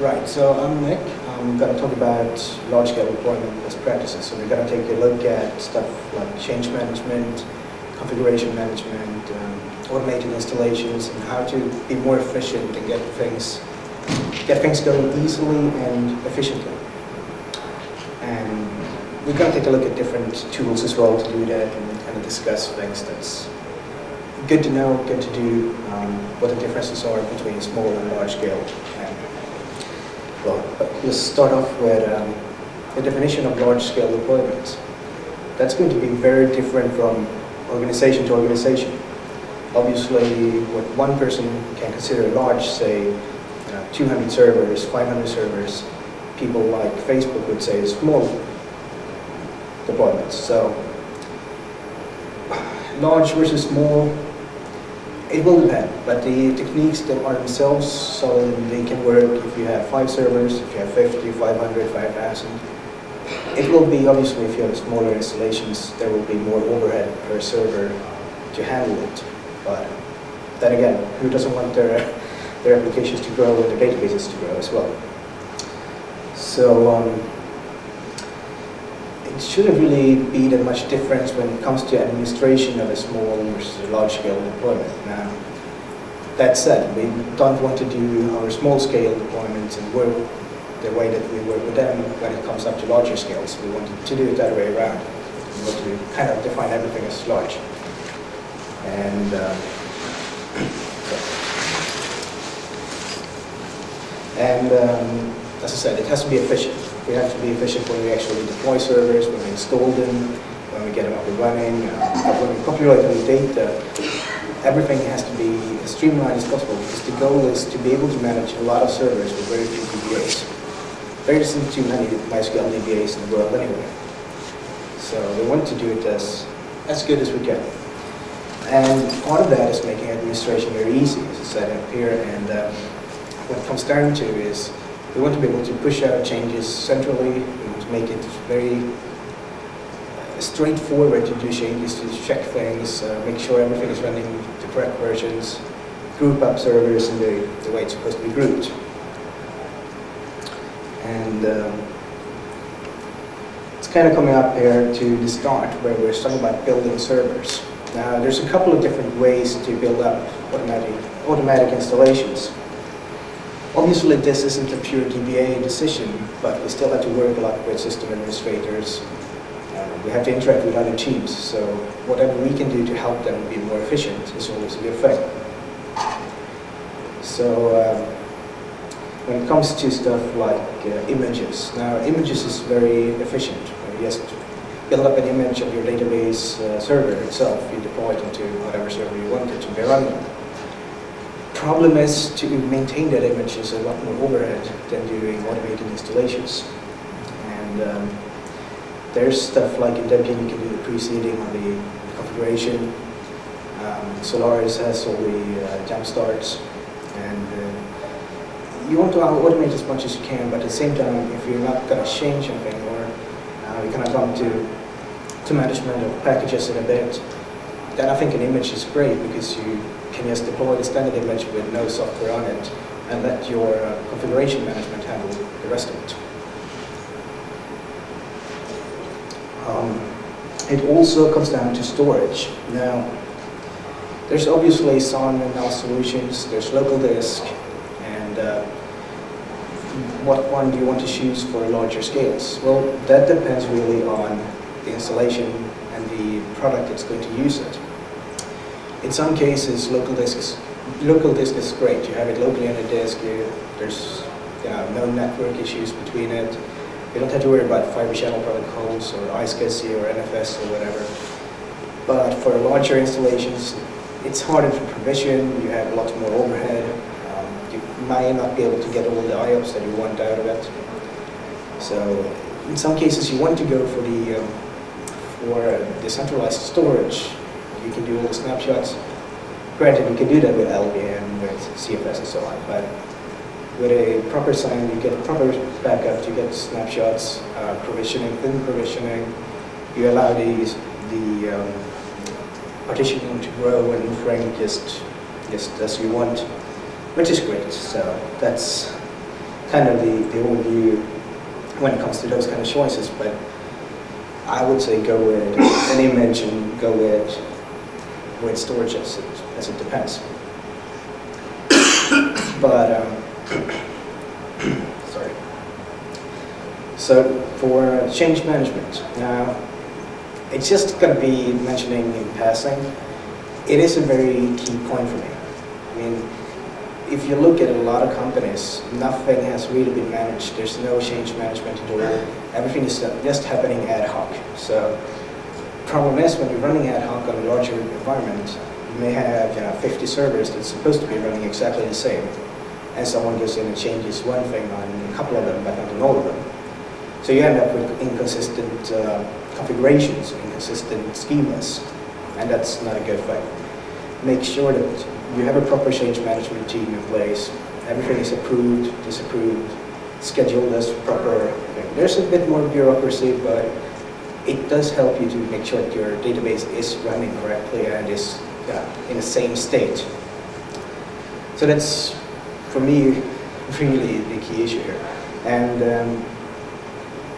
Right, so I'm Nick. I'm going to talk about large-scale deployment best practices. So we're going to take a look at stuff like change management, configuration management, automated installations, and how to be more efficient and get things going easily and efficiently. And we're going to take a look at different tools as well to do that, and kind of discuss things that's good to know, good to do, what the differences are between small and large scale. Well, let's start off with the definition of large-scale deployment. That's going to be very different from organization to organization. Obviously, what one person can consider large, say 200 servers, 500 servers, people like Facebook would say is small deployments. So, large versus small, it will depend, but the techniques that are themselves solid, they can work if you have 5 servers, if you have 50, 500, 5,000. It will be, obviously, if you have smaller installations, there will be more overhead per server to handle it. But then again, who doesn't want their applications to grow and their databases to grow as well? So it shouldn't really be that much difference when it comes to administration of a small versus a large-scale deployment. Now, that said, we don't want to do our small-scale deployments and work the way that we work with them when it comes up to larger scales. We want to do it the other way around. We want to kind of define everything as large. And as I said, it has to be efficient. We have to be efficient when we actually deploy servers, when we install them, when we get them up and running, when we populate the data. Everything has to be as streamlined as possible, because the goal is to be able to manage a lot of servers with very few DBAs. There isn't too many MySQL DBAs in the world anyway. So we want to do it as good as we can. And part of that is making administration very easy, as I said up here. And what it comes down to is we want to be able to push out changes centrally. We want to make it very straightforward to do changes, to check things, make sure everything is running the correct versions, group up servers in the way it's supposed to be grouped. And it's kind of coming up here to the start, where we're talking about building servers. Now, there's a couple of different ways to build up automatic installations. Obviously, this isn't a pure DBA decision, but we still have to work a lot with system administrators. We have to interact with other teams, so whatever we can do to help them be more efficient is always a good thing. So when it comes to stuff like images, now images is very efficient. You just build up an image of your database server itself, you deploy it into whatever server you want it to be running. Problem is, to maintain that image is a lot more overhead than doing automated installations. And there's stuff like in Debian you can do the preceding or the configuration. Solaris has all the jump starts, and you want to automate as much as you can, but at the same time, if you're not going to change anything, or we're going to come to management of packages in a bit, then I think an image is great, because you can just deploy the standard image with no software on it and let your configuration management handle the rest of it. It also comes down to storage. Now, there's obviously some in-house solutions, there's local disk, and what one do you want to choose for larger scales? Well, that depends really on the installation and the product that's going to use it. In some cases, local disk is great. You have it locally on the disk. There's no network issues between it. You don't have to worry about fiber channel protocols or iSCSI or NFS or whatever. But for larger installations, it's harder to provision. You have a lot more overhead. You might not be able to get all the IOPS that you want out of it. So in some cases, you want to go for the centralized storage. You can do all the snapshots. Granted, you can do that with LVM, with CFS and so on, but with a proper sign, you get proper backup, you get snapshots, provisioning, thin provisioning. You allow the partitioning to grow and shrink just as you want, which is great. So that's kind of the overview when it comes to those kind of choices. But I would say go with an image and go with storage as it depends. But sorry. So for change management, now it's just going to be mentioning in passing. It is a very key point for me. I mean, if you look at a lot of companies, nothing has really been managed. There's no change management at all. Everything is just happening ad hoc. So the problem is when you're running ad hoc on a larger environment, you may have 50 servers that's supposed to be running exactly the same, and someone goes in and changes one thing on a couple of them, but not on all of them. So you end up with inconsistent configurations, inconsistent schemas, and that's not a good thing. Make sure that you have a proper change management team in place. Everything is approved, disapproved, scheduled as proper. There's a bit more bureaucracy, but it does help you to make sure that your database is running correctly and is in the same state. So that's, for me, really the key issue here. And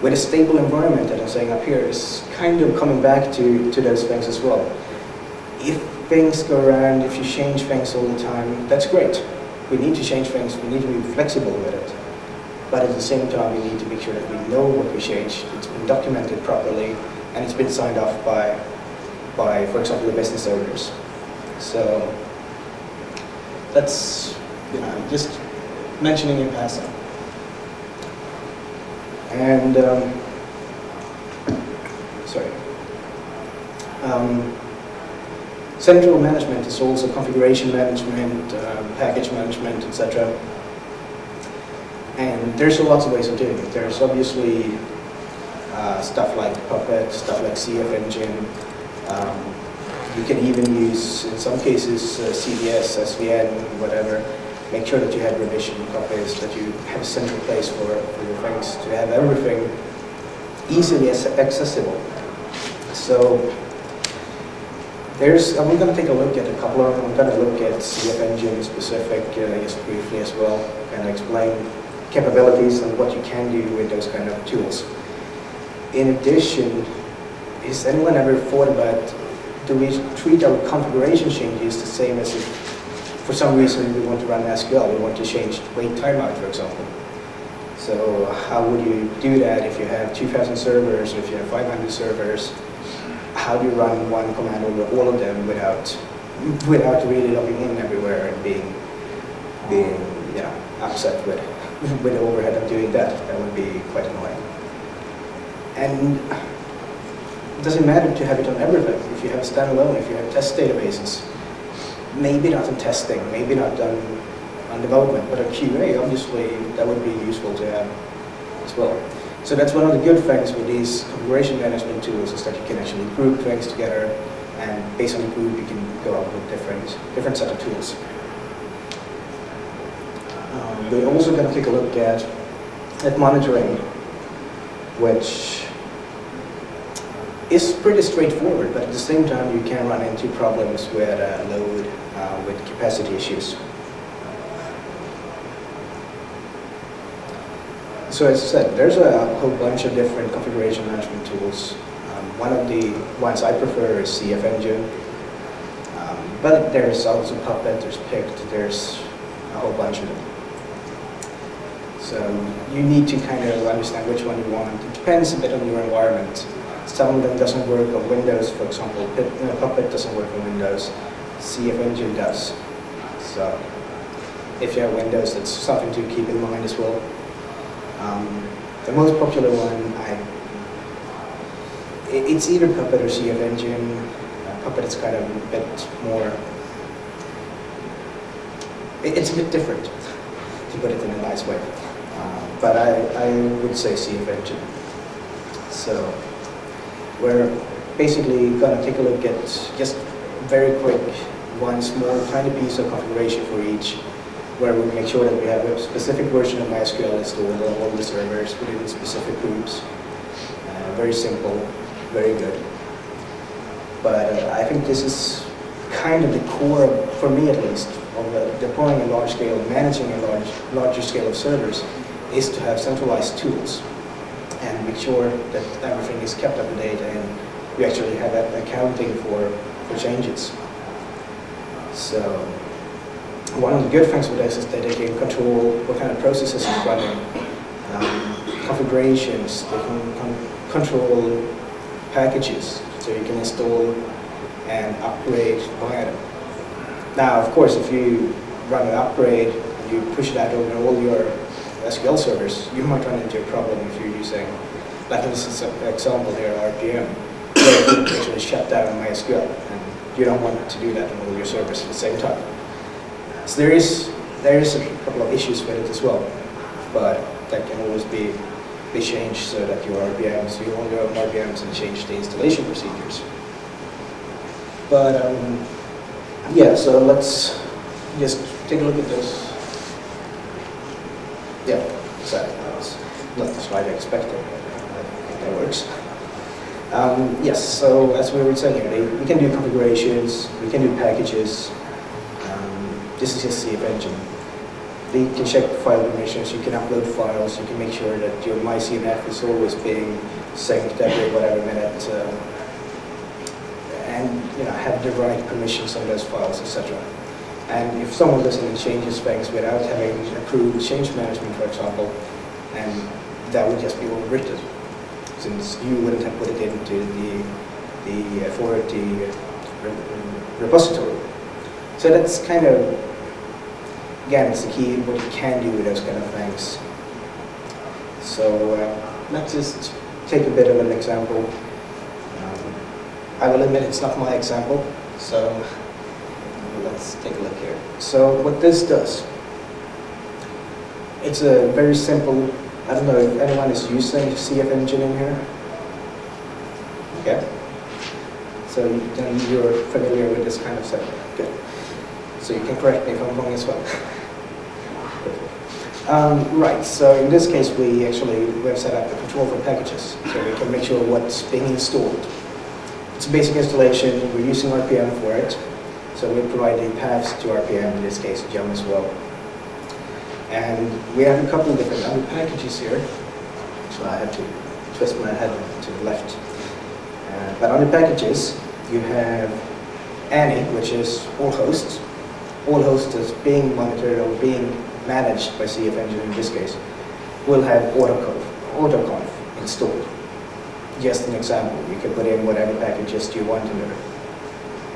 with a stable environment that I'm saying up here is kind of coming back to those things as well. If things go around, if you change things all the time, that's great. We need to change things, we need to be flexible with it. But at the same time, we need to make sure that we know what we changed, it's been documented properly, and it's been signed off by for example, the business owners. So that's just mentioning in passing. And sorry. Central management is also configuration management, package management, etc. And there's lots of ways of doing it. There's obviously stuff like Puppet, stuff like CF Engine. You can even use, in some cases, CDS, SVN, whatever. Make sure that you have revision copies, that you have a central place for your things, to have everything easily accessible. So I'm going to take a look at a couple of them. I'm going to look at CF Engine specific just briefly as well, kind of explain capabilities and what you can do with those kind of tools. In addition, has anyone ever thought about, do we treat our configuration changes the same as if for some reason we want to run SQL, we want to change wait timeout, for example. So how would you do that if you have 2,000 servers, or if you have 500 servers? How do you run one command over all of them without really logging in everywhere and being upset with the overhead of doing that? That would be quite annoying. And it doesn't matter to have it on everything. If you have standalone, if you have test databases, maybe not on testing, maybe not on development, but on QA, obviously that would be useful to have as well. So that's one of the good things with these configuration management tools, is that you can actually group things together, and based on the group you can go up with different set of tools. We're also going to take a look at monitoring, which is pretty straightforward, but at the same time you can run into problems with load, with capacity issues. So as I said, there's a whole bunch of different configuration management tools. One of the ones I prefer is CF Engine, but there's also Puppet, there's Pict, there's a whole bunch of them. So you need to kind of understand which one you want. It depends a bit on your environment. Some of them doesn't work on Windows, for example. Puppet doesn't work on Windows. CF Engine does. So if you have Windows, that's something to keep in mind as well. The most popular one, it's either Puppet or CF Engine. Puppet is kind of a bit more, it's a bit different, to put it in a nice way. But I would say CF Engine. So we're basically going to take a look at just very quick, one small tiny piece of configuration for each, where we make sure that we have a specific version of MySQL installed on all the servers within specific groups. Very simple, very good. But I think this is kind of the core, for me at least, of deploying a large scale, managing a larger scale of servers, is to have centralized tools and make sure that everything is kept up to date and we actually have that accounting for changes. So one of the good things with this is that they can control what kind of processes is running, configurations, they can control packages, so you can install and upgrade via them. Now, of course, if you run an upgrade, you push that over all your SQL servers, you might run into a problem if you're using, like in this example here, RPM, where you can actually shut down MySQL, and you don't want to do that on all your servers at the same time. So there is a couple of issues with it as well, but that can always be changed so that your RPMs, you own your own RPMs and change the installation procedures. But yeah, so let's just take a look at this. Yeah, sorry, that was not the slide I expected, but I think that works. Yes, so as we were saying here, we can do configurations, we can do packages. This is just CF Engine. You can check file permissions, you can upload files, you can make sure that your MyCNF is always being synced every whatever minute, and have the right permissions on those files, etc. And if someone does any changes things without having approved change management, for example, and that would just be overwritten, since you wouldn't have put it into the authority repository. So that's kind of, again, it's the key what you can do with those kind of things. So let's just take a bit of an example. I will admit it's not my example, so let's take a look here. So what this does, it's a very simple, I don't know if anyone is using CF Engine in here. Okay. So then you're familiar with this kind of setup. Good. So you can correct me if I'm wrong as well. Right, so in this case we have set up a control for packages, so we can make sure what's being installed. It's a basic installation, we're using RPM for it, so we provide the paths to RPM, in this case Yum as well. And we have a couple of different other packages here, so I have to twist my head to the left. But on the packages, you have Any, which is all hosts. All hosts is being monitored or being managed by CF Engine in this case, will have autoconf installed. Just an example, you can put in whatever packages you want in there.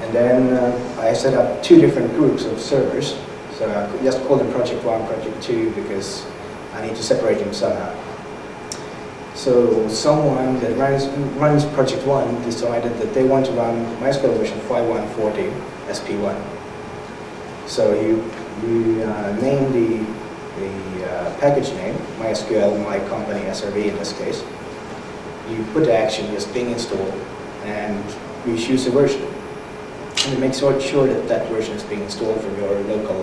And then I set up two different groups of servers. So I could just call them Project 1, Project 2, because I need to separate them somehow. So someone that runs Project 1 decided that they want to run MySQL version 5.1.40 SP1. So you name the package name, MySQL, my company, SRV in this case. You put the action just being installed, and you choose a version. And you make sure that that version is being installed from your local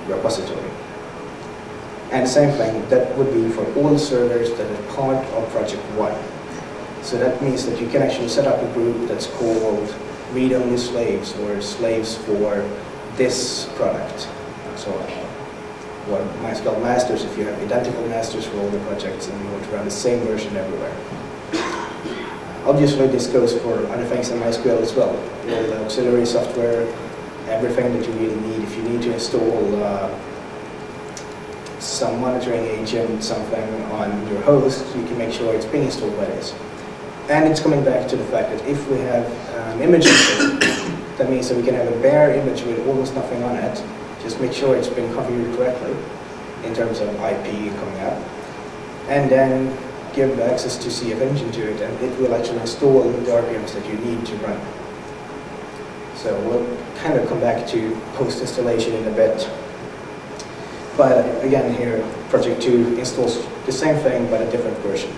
repository. And the same thing, that would be for all servers that are part of Project 1. So that means that you can actually set up a group that's called read-only slaves, or slaves for this product. So what MySQL masters, if you have identical masters for all the projects and you want to run the same version everywhere. Obviously this goes for other things in MySQL as well. All the auxiliary software, everything that you really need. If you need to install some monitoring agent, something on your host, you can make sure it's being installed by this. And it's coming back to the fact that if we have an image installed, that means that we can have a bare image with almost nothing on it. Just make sure it's been configured correctly in terms of IP coming up. And then give access to CF Engine to it, and it will actually install the RPMs that you need to run. So we'll kind of come back to post-installation in a bit. But again here, Project 2 installs the same thing but a different version.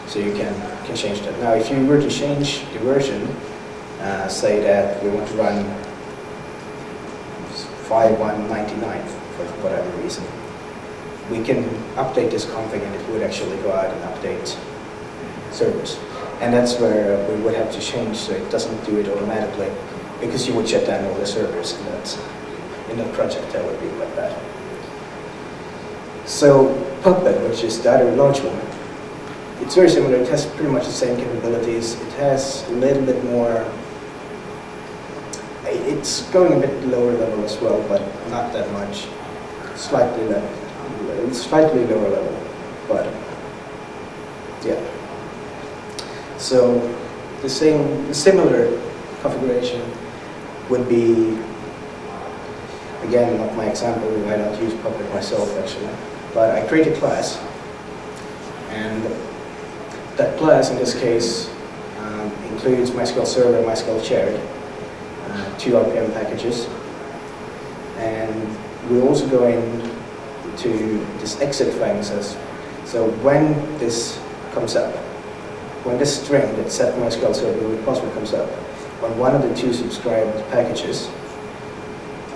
So you can change that. Now if you were to change the version, say that we want to run 5.1.99 for whatever reason, we can update this config and it would actually go out and update servers. And that's where we would have to change so it doesn't do it automatically, because you would shut down all the servers, and in that project that would be quite bad. So Puppet, which is the other large one, it's very similar. It has pretty much the same capabilities. It has a little bit more, it's going a bit lower level as well, but not that much. Slightly lower level, but yeah. So the similar configuration would be, again, not my example, I don't use Puppet myself actually, but I create a class, and that class in this case includes MySQL Server and MySQL Shared, 2 RPM packages, and we also go into this exit thing. So when this comes up, when this string that set MySQL Server with password comes up on one of the 2 subscribed packages,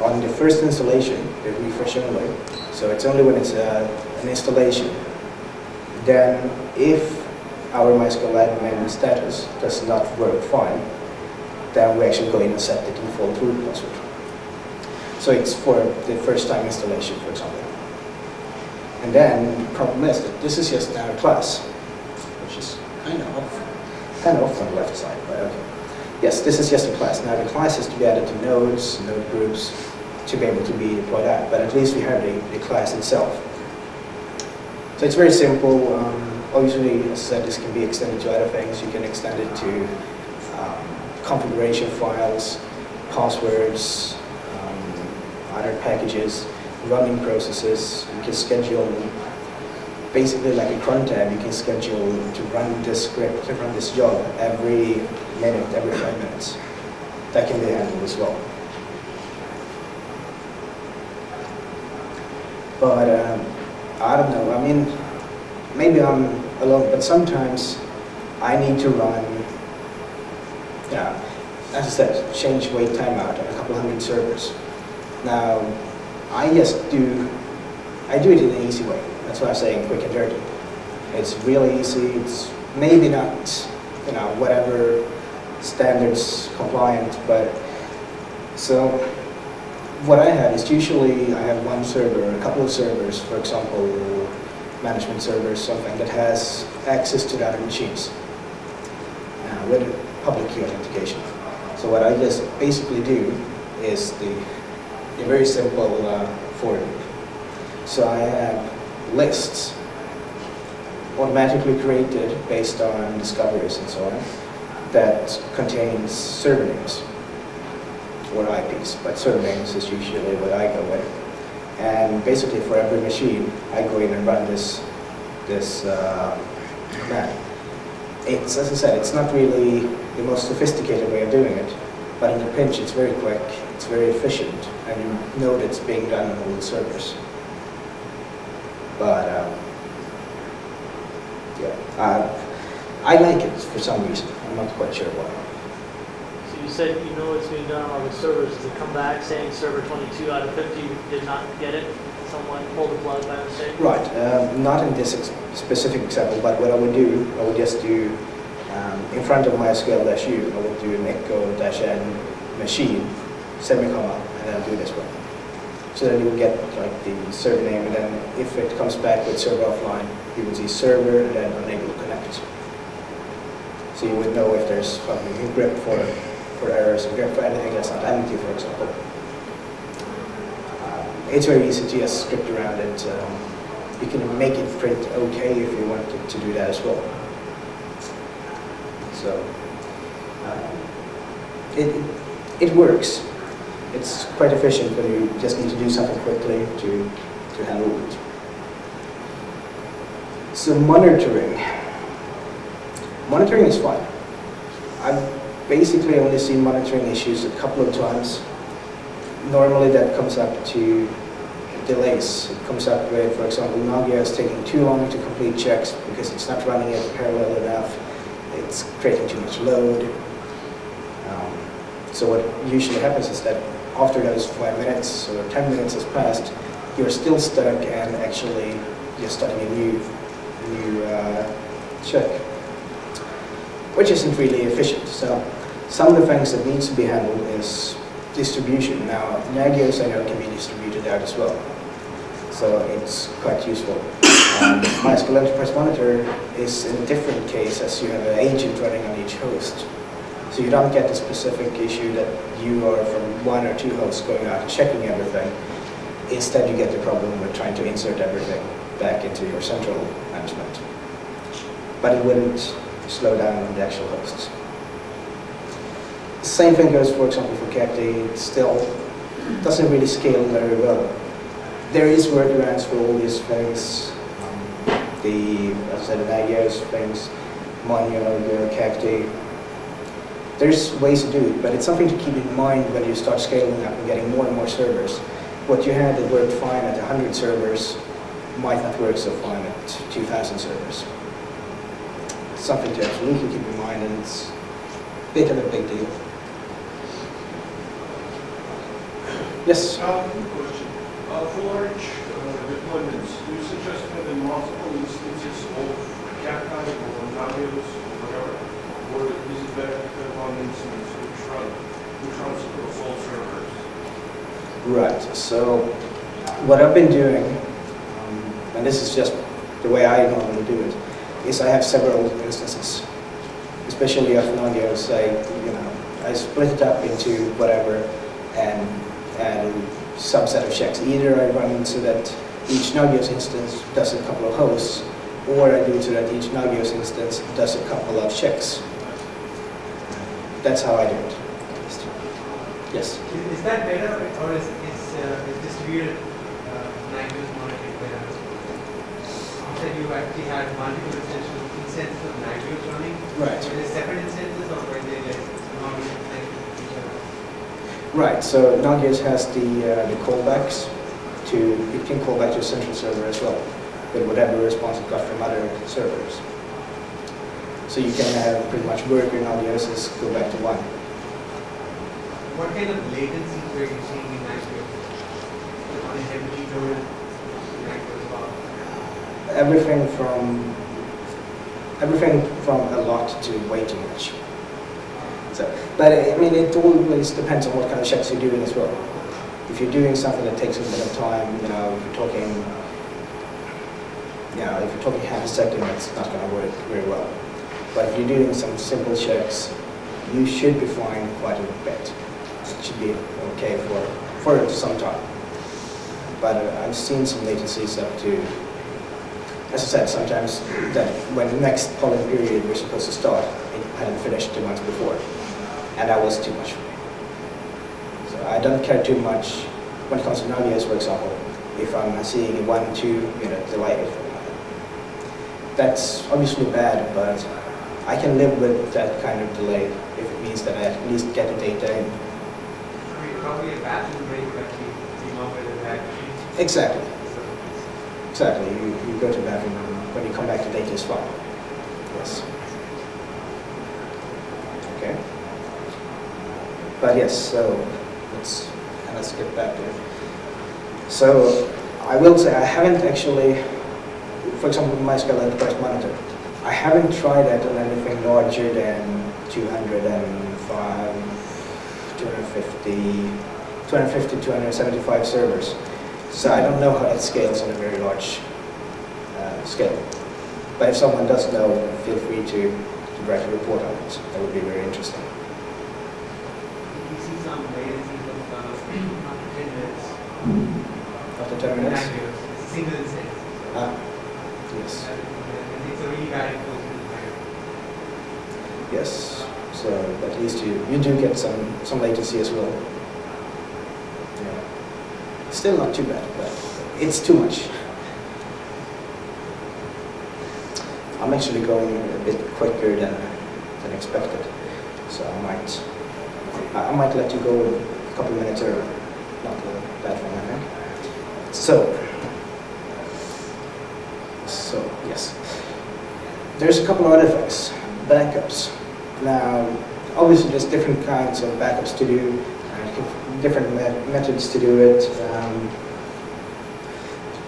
on the first installation, they refresh only. So it's only when it's an installation. Then if our MySQL admin status does not work fine, then we actually go in and set the default root password. So it's for the first time installation, for example. And then the problem is that this is just now a class, which is kind of off on the left side, but okay. Yes, this is just a class. Now the class is to be added to nodes, node groups, to be able to be deployed out, but at least we have the class itself. So it's very simple. Obviously, as I said, this can be extended to other things. You can extend it to configuration files, passwords, other packages, running processes. You can schedule, basically like a crontab, you can schedule to run this script, to run this job every minute, every 5 minutes. That can be handled as well. But I don't know, I mean, maybe I'm alone, but sometimes I need to run, as I said, change wait timeout on a couple hundred servers. Now, I do it in an easy way. That's why I'm saying quick and dirty. It's really easy. It's maybe not, whatever standards compliant, but so what I have is usually I have one server, a couple of servers, for example, management servers, something that has access to the other machines with public key authentication. So what I just basically do is the very simple for loop. So I have lists automatically created based on discoveries and so on that contains server names or IPs, but server names is usually what I go with. And basically for every machine, I go in and run this command. It's, as I said, it's not really the most sophisticated way of doing it, but in the pinch it's very quick, it's very efficient, and you know that it's being done on all the servers. But I like it for some reason. I'm not quite sure why. So you said you know it's being done on all the servers. Does it come back saying server 22 out of 50 did not get it? Someone pulled the plug by mistake? Right. Not in this specific example, but what I would do, I would just do in front of MySQL-u, I would do an echo-n machine, semicolon, and then do this one. So then you would get like the server name, and then if it comes back with server offline, you would see server and then unable to connect. So you would know if there's probably a grep for errors, a grep for anything that's not empty, for example. It's very easy to just script around it. You can make it print okay if you wanted to do that as well. So it works. It's quite efficient when you just need to do something quickly to handle it. So monitoring. Monitoring is fine. I've basically only seen monitoring issues a couple of times. Normally that comes up to delays. It comes up with, for example, Nagia is taking too long to complete checks because it's not running it parallel enough. It's creating too much load. So what usually happens is that after those 5 minutes or 10 minutes has passed, you're still stuck and actually you're starting a new check, which isn't really efficient. So some of the things that needs to be handled is distribution. Now, Nagios I know can be distributed out as well, so it's quite useful. MySQL Enterprise Monitor is in a different case, as you have an agent running on each host. So you don't get the specific issue that you are from one or two hosts going out and checking everything. Instead, you get the problem with trying to insert everything back into your central management. But it wouldn't slow down on the actual hosts. Same thing goes, for example, for Cacti. It still doesn't really scale very well. There is workarounds for all these things. As I said, the Nagios things, Monio, Cacti. There's ways to do it, but it's something to keep in mind when you start scaling up and getting more and more servers. What you had that worked fine at 100 servers might not work so fine at 2,000 servers. Something to absolutely keep in mind, and it's a bit of a big deal. Yes? Good question. For large deployments, do you suggest having multiple instances of Kafka or Nagios or whatever? Or is it better to have one instance which runs across all servers? Right, so what I've been doing, and this is just the way I normally do it, is I have several instances. Especially of Nagios, I split it up into whatever and add a subset of checks. Either I run so that each Nagios instance does a couple of hosts, or I do it so that each Nagios instance does a couple of checks. That's how I do it. Yes? Is that better, or is distributed Nagios monitoring better? You said you actually had multiple instances of Nagios running. Right. Are they separate instances, or were they like not connected to each other? Right, so Nagios has the callbacks it can call back to a central server as well, with whatever response it got from other servers. So you can have pretty much work your Nagios go back to one. What kind of latencies were you seeing in Nagios? On a heavily loaded Nagios bar? Everything from a lot to way too much. So, but I mean, it always depends on what kind of checks you're doing as well. If you're doing something that takes a bit of time, if you're talking half a second, it's not going to work very well. But if you're doing some simple checks, you should be fine quite a bit. It should be okay for some time. But I've seen some latencies up to, as I said, sometimes that when the next polling period we're supposed to start, it hadn't finished 2 months before. And that was too much for me. So I don't care too much when it comes to Nagios, for example, if I'm seeing a 1-2 minute delay. That's obviously bad, but I can live with that kind of delay if it means that I at least get the data in. Probably a bathroom break that we came up with a back. Exactly. Exactly. You go to the bathroom and when you come back the data is fine. Yes. Okay. But yes, so let's kind of skip back there. So I will say I haven't actually, for example, MySQL Enterprise Monitor, I haven't tried that on anything larger than 205, 250, 275 servers. So I don't know how that scales on a very large scale. But if someone does know, feel free to write a report on it. That would be very interesting. We see some latencies of 10 minutes. After 10 minutes? Nagios, single instance. Yes. And it's a really bad enforcement. Yes. So at least you do get some latency as well. Yeah. Still not too bad, but it's too much. I'm actually going a bit quicker than expected, so I might let you go a couple of minutes early. Not a bad thing, I think. So yes, there's a couple of other things. Backups. Now, obviously, there's different kinds of backups to do, different methods to do it.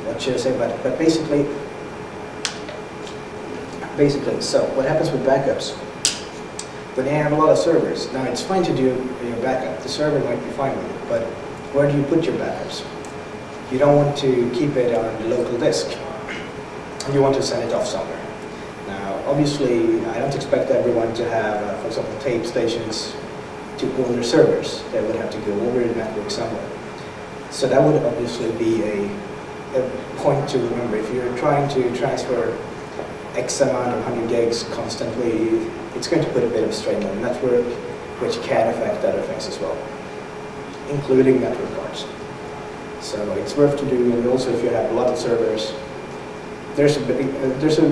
What should I say? But basically, so what happens with backups? When you have a lot of servers, now it's fine to do your backup. The server might be fine with it, but where do you put your backups? You don't want to keep it on the local disk. and you want to send it off somewhere. Now, obviously, I don't expect everyone to have, for example, tape stations to all their servers. They would have to go over the network somewhere. So that would obviously be a point to remember. If you're trying to transfer X amount of 100 gigs constantly, it's going to put a bit of strain on the network, which can affect other things as well, including network cards. So it's worth to do, and also if you have a lot of servers, there's a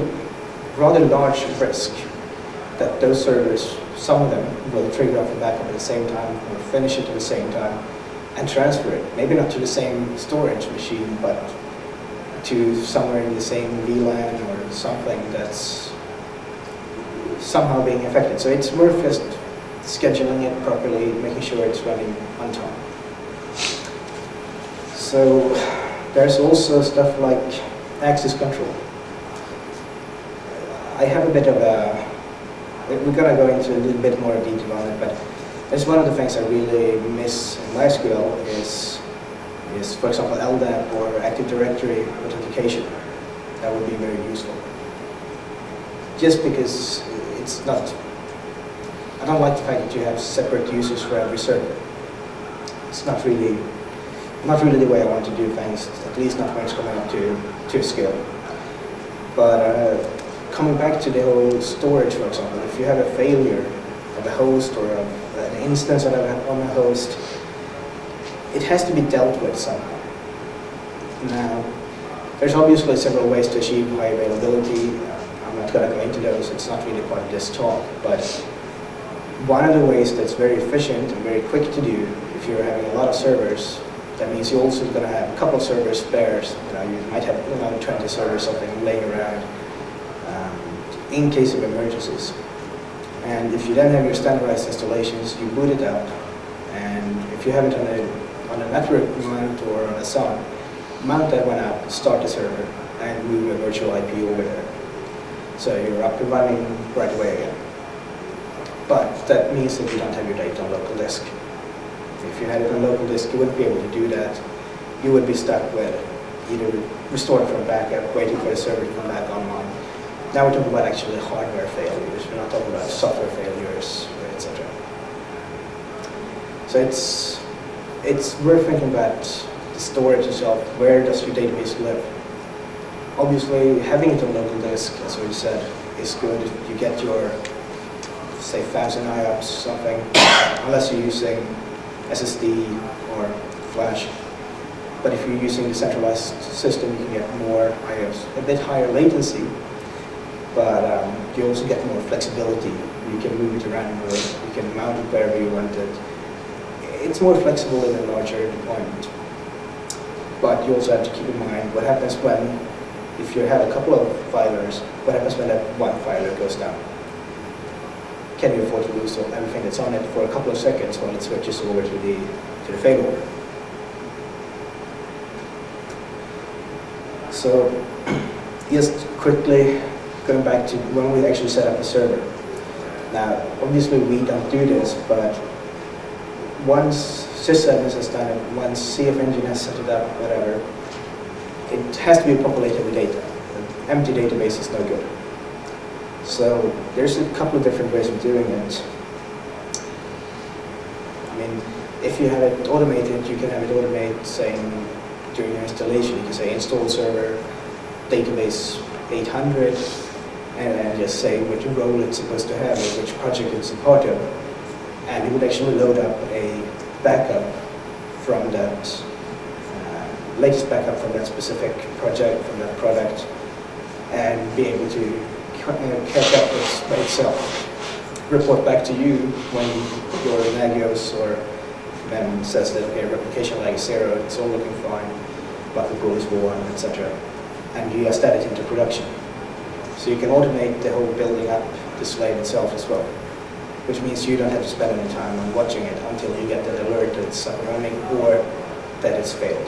rather large risk that those servers, some of them, will trigger off the backup at the same time, or finish it at the same time, and transfer it. Maybe not to the same storage machine, but to somewhere in the same VLAN or something that's somehow being affected. So it's worth just scheduling it properly, making sure it's running on time. So there's also stuff like access control. I have a bit of a, we're going to go into a little bit more detail on it, but that's one of the things I really miss in MySQL is for example, LDAP or Active Directory authentication. That would be very useful. Just because it's not, I don't like the fact that you have separate users for every server. It's not really the way I want to do things, at least not when it's coming up to scale. But coming back to the whole storage, for example, if you have a failure of a host or an instance on a host, it has to be dealt with somehow. Now, there's obviously several ways to achieve high availability. I'm not going to go into those, it's not really part of this talk, but one of the ways that's very efficient and very quick to do, if you're having a lot of servers, that means you're also going to have a couple servers spares. You might have another 20 servers something laying around in case of emergencies. And if you then have your standardized installations, you boot it up, and if you have it on a network mount or on a SON, mount that one up, start the server, and move a virtual IP over there. So you're up and running right away again. But that means that you don't have your data on local disk. If you had it on local disk, you wouldn't be able to do that. You would be stuck with either restoring from backup, waiting for the server to come back online. Now we're talking about actually hardware failures. We're not talking about software failures, etc. So it's worth thinking about the storage itself. Where does your database live? Obviously, having it on local disk, as we said, is good. You get your, say, 1,000 IOPS something, unless you're using SSD or flash. But if you're using the centralized system, you can get more IOPS, a bit higher latency, but you also get more flexibility. You can move it around more, you can mount it wherever you want it. It's more flexible in a larger deployment. But you also have to keep in mind what happens when, if you have a couple of filers, what happens when that one filer goes down? Can you afford to lose everything that's on it for a couple of seconds while it switches over to the failover? So, just quickly going back to when we actually set up a server. Now, obviously we don't do this, but once sysadmin has done it, once CF Engine has set it up, whatever, it has to be populated with data. An empty database is no good. So there's a couple of different ways of doing it. I mean, if you have it automated, you can have it automate saying during your installation, you can say install server database 800 and then just say which role it's supposed to have or which project it's a part of. And it would actually load up a backup from that, latest backup from that specific project, from that product, and be able to catch up by itself. Report back to you when your Nagios or then says that okay, replication lag is 0, it's all looking fine, buffer pool is 1, etc. And you just add it into production. So you can automate the whole building up the slave itself as well, which means you don't have to spend any time on watching it until you get that alert that it's up and running or that it's failed.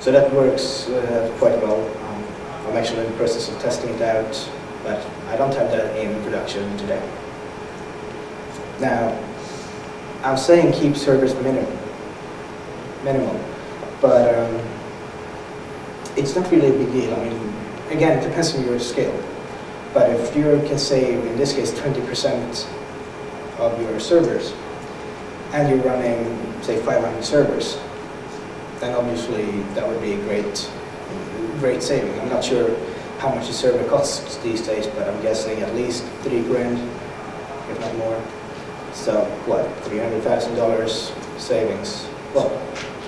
So that works quite well. I'm actually in the process of testing it out, but I don't have that in production today. Now, I'm saying keep servers minimal, but it's not really a big deal. I mean, again, it depends on your scale. But if you can save, in this case, 20% of your servers, and you're running, say, 500 servers, then obviously that would be a great saving. I'm not sure how much a server costs these days, but I'm guessing at least $3 grand, if not more. So what, $300,000 savings? Well,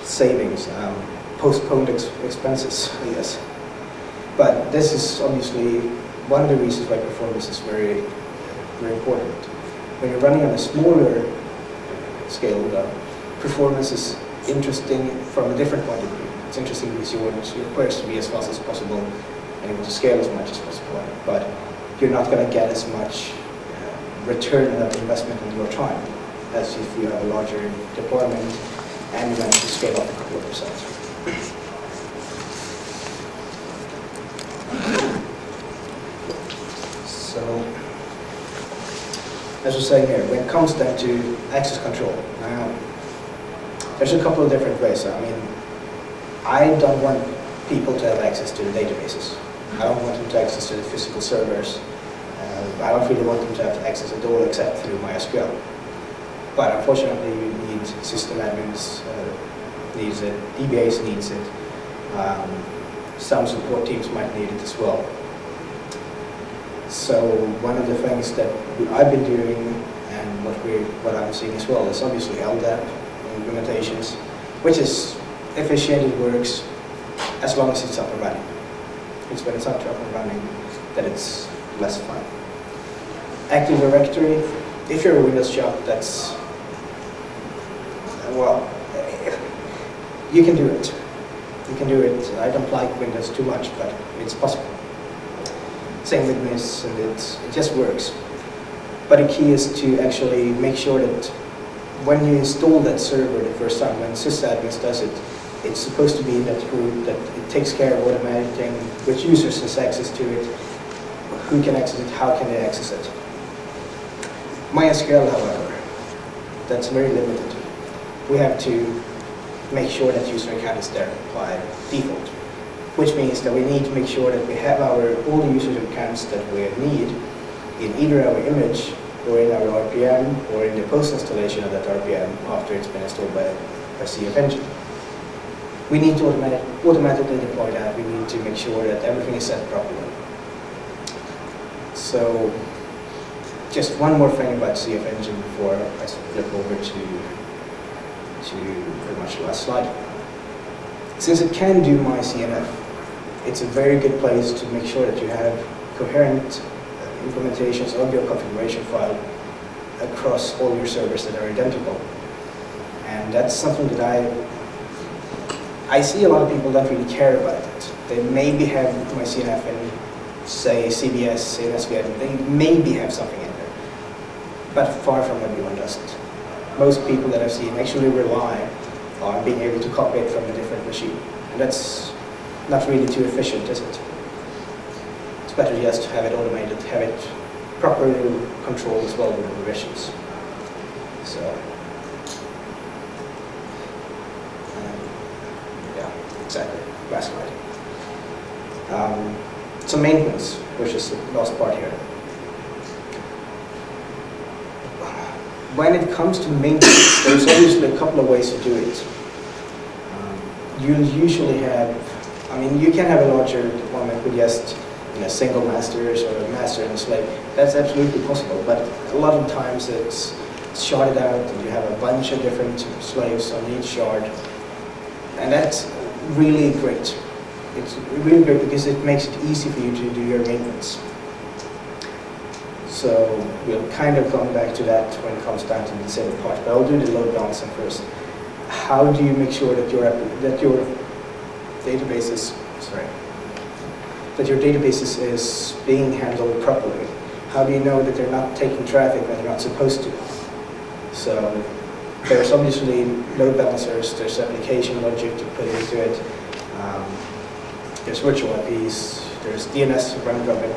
savings, postponed expenses, I guess. But this is obviously one of the reasons why performance is very, very important. When you're running on a smaller scale, performance is interesting from a different point of view. It's interesting because you want your queries to be as fast as possible and you want to scale as much as possible. But you're not going to get as much return on that investment in your time as if you have a larger deployment and you manage to scale up a couple of percent. So, as we're saying here, when it comes down to access control, now there's a couple of different ways. I mean, I don't want people to have access to the databases. I don't want them to have access to the physical servers. I don't really want them to have access at all except through MySQL. But unfortunately, you need system admins needs it, DBAs needs it. Some support teams might need it as well. So one of the things that I've been doing and what I'm seeing as well is obviously LDAP implementations, which is efficient, it works, as long as it's up and running. It's when it's up and running that it's less fun. Active Directory, if you're a Windows shop, that's, well, you can do it. You can do it. I don't like Windows too much, but it's possible. Same with NIS, and it just works. But the key is to actually make sure that when you install that server the first time, when sysadmins does it, it's supposed to be in that group that it takes care of automating which users has access to it, who can access it, how can they access it. MySQL, however, that's very limited. We have to make sure that user account is there by default, which means that we need to make sure that we have all the user accounts that we need in either our image or in our RPM or in the post-installation of that RPM after it's been installed by CF Engine. We need to automatically deploy that. We need to make sure that everything is set properly. So, just one more thing about CF Engine before I flip over to pretty much the last slide. Since it can do MyCNF, it's a very good place to make sure that you have coherent implementations of your configuration file across all your servers that are identical. And that's something that I see a lot of people don't really care about it. They maybe have MyCNF in, say, CBS, in SVN, they maybe have something in there. But far from everyone doesn't. Most people that I've seen actually rely on being able to copy it from a different machine. And that's not really too efficient, is it? It's better just to have it automated, have it properly controlled as well with the revisions. So, yeah, exactly, last slide. So maintenance, which is the last part here. When it comes to maintenance, there's obviously a couple of ways to do it. You'll usually have, I mean, you can have a larger deployment with just single masters or a master and a slave. That's absolutely possible, but a lot of times it's sharded out and you have a bunch of different slaves on each shard. And that's really great. It's really great because it makes it easy for you to do your maintenance. So we'll kind of come back to that when it comes down to the disable part, but I'll do the load balancing first. How do you make sure that your database is being handled properly? How do you know that they're not taking traffic when they're not supposed to? So there's obviously load balancers, there's application logic to put into it, there's virtual IPs, there's DNS run robin.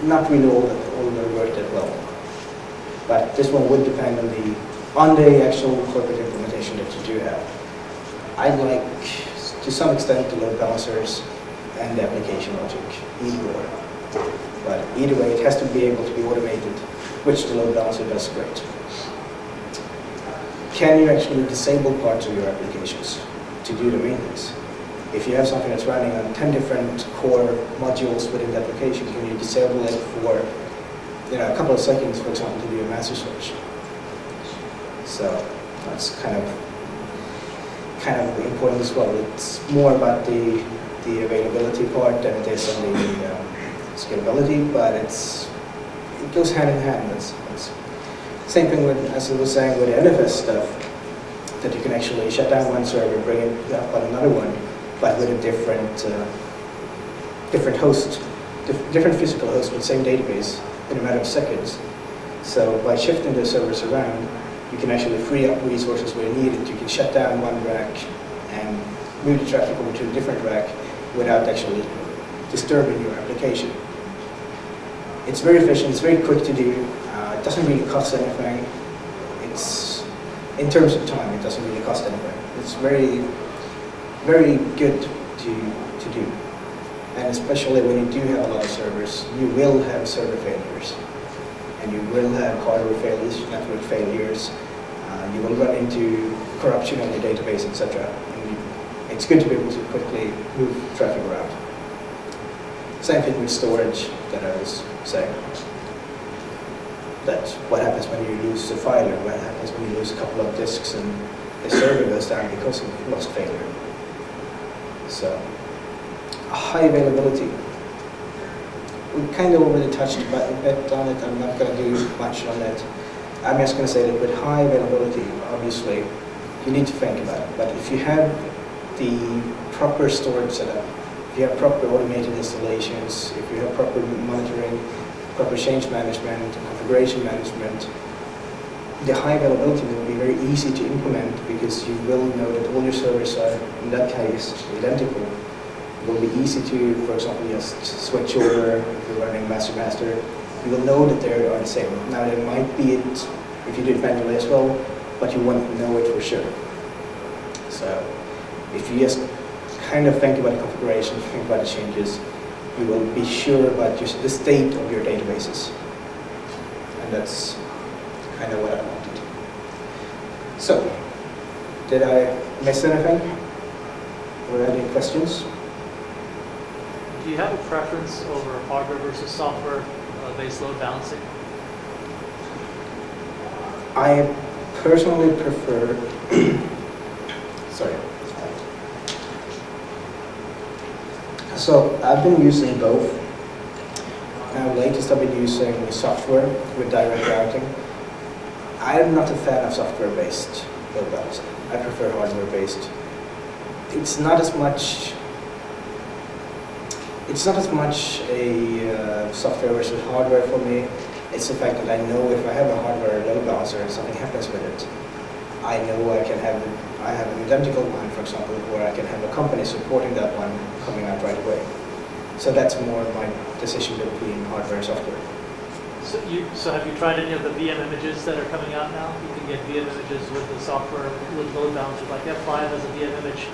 Not really all that work that well. But this one would depend on the actual corporate implementation that you do have. I'd like to some extent the load balancers and the application logic, either or. But either way, it has to be able to be automated, which the load balancer does great. Can you actually disable parts of your applications to do the maintenance? If you have something that's running on 10 different core modules within the application, can you disable it for a couple of seconds, for example, to do a master switch? So that's kind of important as well. It's more about the availability part than it is on the scalability, but it goes hand in hand. That's same thing with, as I was saying, with the NFS stuff, that you can actually shut down one server, bring it up on another one, but with a different host, different physical host with the same database in a matter of seconds. So by shifting the servers around, you can actually free up resources where needed. You can shut down one rack and move the traffic over to a different rack without actually disturbing your application. It's very efficient, it's very quick to do, it doesn't really cost anything. It's, in terms of time, it doesn't really cost anything. It's very, very good to do. And especially when you do have a lot of servers, you will have server failures. And you will have hardware failures, network failures, you will run into corruption on your database, etc. And it's good to be able to quickly move traffic around. Same thing with storage that I was saying. That's what happens when you lose a file, or what happens when you lose a couple of disks and the server goes down because of lost failure. So, high availability. We kind of already touched a bit on it. I'm not going to do much on it. I'm just going to say that with high availability, obviously, you need to think about it. But if you have the proper storage setup, if you have proper automated installations, if you have proper monitoring, proper change management, configuration management, the high availability will be very easy to implement because you will know that all your servers are, in that case, identical. It will be easy to, for example, just switch over if you're running master-master. You will know that they are the same. Now, there might be it if you do it manually as well, but you won't know it for sure. So, if you just kind of think about the configuration, think about the changes, you will be sure about just the state of your databases. And that's kind of what I wanted. So, did I miss anything? Were there any questions? Do you have a preference over hardware versus software-based load balancing? I personally prefer, sorry. So I've been using both. Now latest I've been using software with direct routing. I'm not a fan of software-based load balancing. I prefer hardware-based. It's not as much a software versus hardware for me. It's the fact that I know if I have a hardware load balancer and something happens with it, I know I have an identical one, for example, where I can have a company supporting that one coming out right away. So that's more my decision between hardware and software. So have you tried any of the VM images that are coming out now? You can get VM images with the software with load balancers, like F5 has a VM image.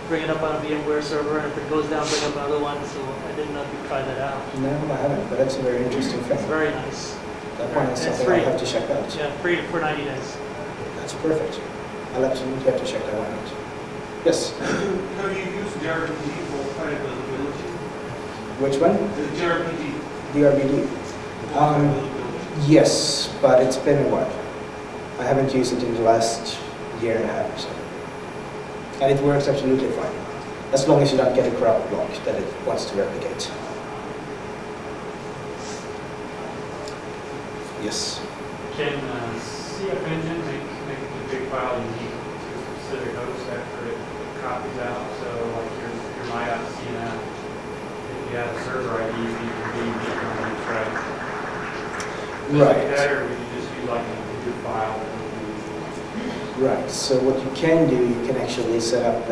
Bring it up on a VMware server, and if it goes down, bring up another one. So I didn't know if you tried that out. No, I haven't, but that's a very interesting thing. It's very nice. That one is something I'll have to check out. Yeah, free for 90 days. That's perfect. I'll absolutely have to check that one out. Yes? Have you used DRBD for high availability? Which one? The DRBD. DRBD. Yes, but it's been a while. I haven't used it in the last year and a half or so. And it works absolutely fine, as long as you don't get a corrupt block that it wants to replicate. Yes? Can CF Engine make a config file unique to a specific host after it copies out? So like your my.cnf, if you have a server ID, you can be unique on each right? Right. That, or would you just use like a config file? Right, so what you can do, you can actually set up,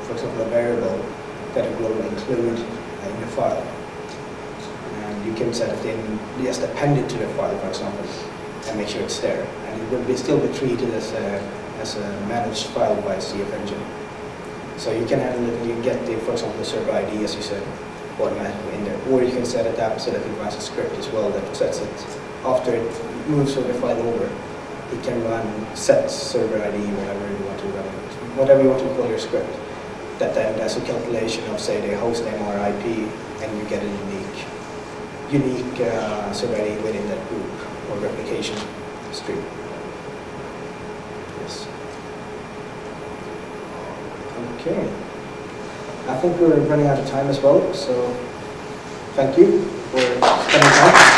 for example, a variable that it will include in the file. And you can set it in, just append it to the file, for example, and make sure it's there. And it will still be treated as a managed file by CF Engine. So you can handle it, and you get the, for example, the server ID, as you said, automatically in there. Or you can set it up so that it runs a script as well that sets it after it moves the file over. It can run set server ID, whatever you want to run it, whatever you want to call your script. That then does a calculation of, say, the host name or IP, and you get a unique server ID within that group or replication stream. Yes. Okay. I think we're running out of time as well, so thank you for spending time.